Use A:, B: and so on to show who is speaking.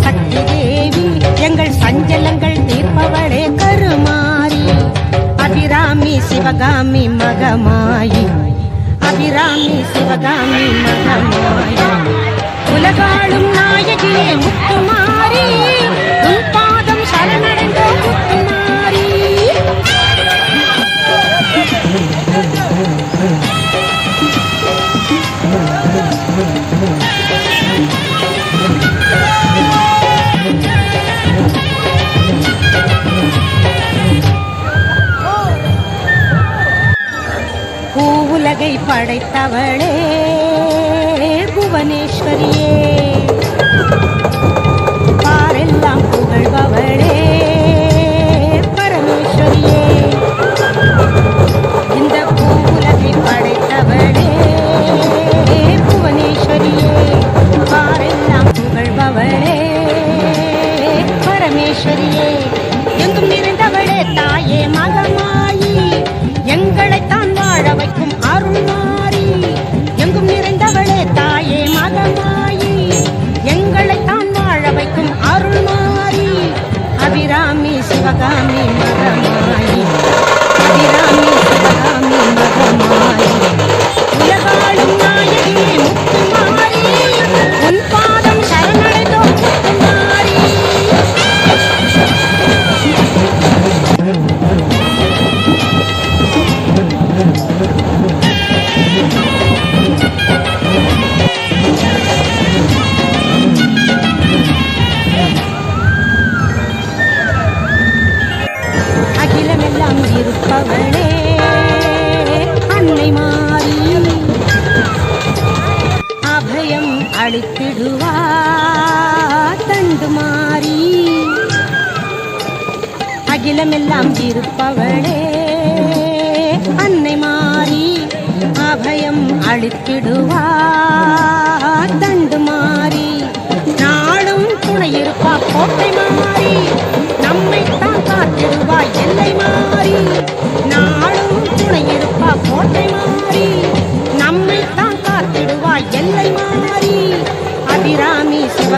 A: சக்தி தேவி எங்கள் சஞ்சலங்கள் தீர்ப்பவளே கருமாரி. அபிராமி சிவகாமி மகமாயி, அபிராமி சிவகாமி மகமாயி, உலகாளும் நாயகியே முத்துமாரி, உன் பாதம் சரணடைந்தோ முத்துமாரி. பூவுலகை படைத்தவளே புவனேஸ்வரியே, பாரெல்லாம் புகழ்பவளே பரமேஸ்வரியே. இந்த பூவுலகை படைத்தவளே புவனேஸ்வரியே, பாரெல்லாம் புகழ்பவளே பரமேஸ்வரியே. எங்கும் நிறைந்தவளே தாயே மகமாயி, எங்களைத்தான் வாழ வைக்கும் அருள்மாரி. எங்கும் நிறைந்தவளே தாயே மகமாயி, எங்களைத்தான் வாழ வைக்கும் அருள்மாரி. அபிராமி சிவகாமி மகமாயி, அபிராமி சிவகாமி மகமாயி, உலகாளும் நாயகி முத்துமாரி, உன் பாதம் சரணடைந்தோ முத்துமாரி. அகிலமெல்லாம் இருப்பவளே அன்னை மாறி, அபயம் அளித்திடுவார் தண்டு மாறி. அகிலமெல்லாம் இருப்பவளே அன்னை மாறி, அபயம் அளித்திடுவார் தண்டு மாறி. நாளும் துணை இருப்பா கோட்டை மாறி, நம்மை தான் காத்திடுவாய் எல்லை மாறி. நாளும் துணை இருப்பா கோட்டை மாறி, நம்மை தான் காத்திடுவாய் எல்லை மாறி. அபிராமி சிவ